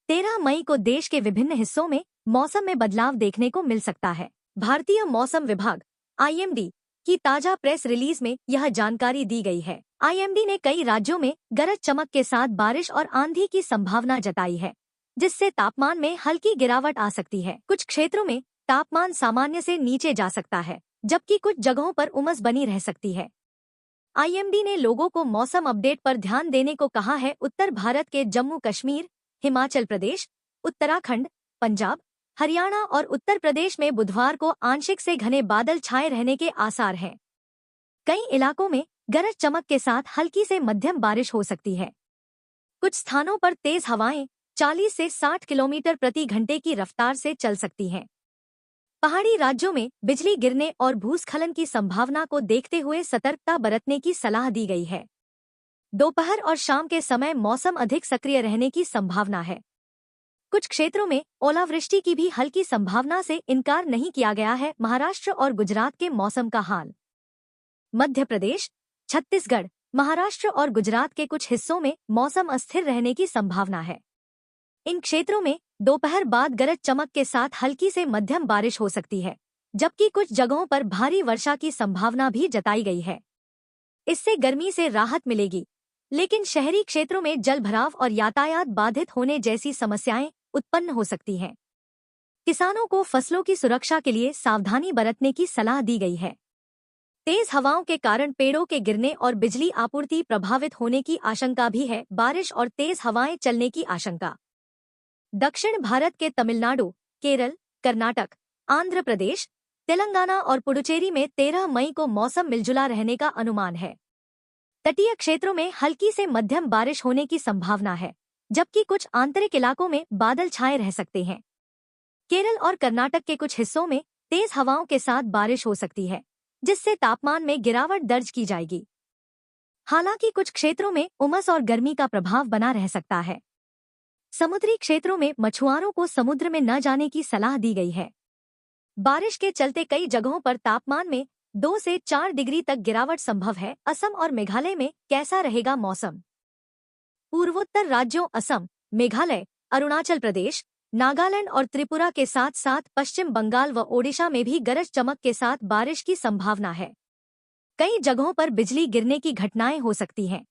13 मई को देश के विभिन्न हिस्सों में मौसम में बदलाव देखने को मिल सकता है। भारतीय मौसम विभाग (IMD) की ताजा प्रेस रिलीज में यह जानकारी दी गई है। IMD ने कई राज्यों में गरज चमक के साथ बारिश और आंधी की संभावना जताई है, जिससे तापमान में हल्की गिरावट आ सकती है। कुछ क्षेत्रों में तापमान सामान्य से नीचे जा सकता है, जबकि कुछ जगहों पर उमस बनी रह सकती है। IMD ने लोगों को मौसम अपडेट पर ध्यान देने को कहा है। उत्तर भारत के जम्मू कश्मीर, हिमाचल प्रदेश, उत्तराखंड, पंजाब, हरियाणा और उत्तर प्रदेश में बुधवार को आंशिक से घने बादल छाए रहने के आसार हैं। कई इलाकों में गरज चमक के साथ हल्की से मध्यम बारिश हो सकती है। कुछ स्थानों पर तेज हवाएं 40 से 60 किलोमीटर प्रति घंटे की रफ्तार से चल सकती हैं। पहाड़ी राज्यों में बिजली गिरने और भूस्खलन की संभावना को देखते हुए सतर्कता बरतने की सलाह दी गई है। दोपहर और शाम के समय मौसम अधिक सक्रिय रहने की संभावना है। कुछ क्षेत्रों में ओलावृष्टि की भी हल्की संभावना से इनकार नहीं किया गया है। महाराष्ट्र और गुजरात के मौसम का हाल। मध्य प्रदेश, छत्तीसगढ़, महाराष्ट्र और गुजरात के कुछ हिस्सों में मौसम अस्थिर रहने की संभावना है। इन क्षेत्रों में दोपहर बाद गरज चमक के साथ हल्की से मध्यम बारिश हो सकती है, जबकि कुछ जगहों पर भारी वर्षा की संभावना भी जताई गई है। इससे गर्मी से राहत मिलेगी, लेकिन शहरी क्षेत्रों में जलभराव और यातायात बाधित होने जैसी समस्याएं उत्पन्न हो सकती हैं। किसानों को फसलों की सुरक्षा के लिए सावधानी बरतने की सलाह दी गई है। तेज हवाओं के कारण पेड़ों के गिरने और बिजली आपूर्ति प्रभावित होने की आशंका भी है। बारिश और तेज हवाएं चलने की आशंका। दक्षिण भारत के तमिलनाडु, केरल, कर्नाटक, आंध्र प्रदेश, तेलंगाना और पुडुचेरी में 13 मई को मौसम मिलजुला रहने का अनुमान है। तटीय क्षेत्रों में हल्की से मध्यम बारिश होने की संभावना है, जबकि कुछ आंतरिक इलाकों में बादल छाए रह सकते हैं। केरल और कर्नाटक के कुछ हिस्सों में तेज हवाओं के साथ बारिश हो सकती है, जिससे तापमान में गिरावट दर्ज की जाएगी। हालांकि कुछ क्षेत्रों में उमस और गर्मी का प्रभाव बना रह सकता है। समुद्री क्षेत्रों में मछुआरों को समुद्र में न जाने की सलाह दी गई है। बारिश के चलते कई जगहों पर तापमान में 2 से 4 डिग्री तक गिरावट संभव है। असम और मेघालय में कैसा रहेगा मौसम? पूर्वोत्तर राज्यों असम, मेघालय, अरुणाचल प्रदेश, नागालैंड और त्रिपुरा के साथ साथ पश्चिम बंगाल व ओडिशा में भी गरज चमक के साथ बारिश की संभावना है। कई जगहों पर बिजली गिरने की घटनाएं हो सकती हैं।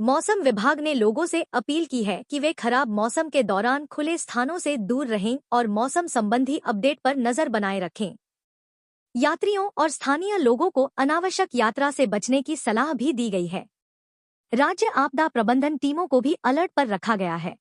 मौसम विभाग ने लोगों से अपील की है कि वे खराब मौसम के दौरान खुले स्थानों से दूर रहें और मौसम संबंधी अपडेट पर नजर बनाए रखें। यात्रियों और स्थानीय लोगों को अनावश्यक यात्रा से बचने की सलाह भी दी गई है। राज्य आपदा प्रबंधन टीमों को भी अलर्ट पर रखा गया है।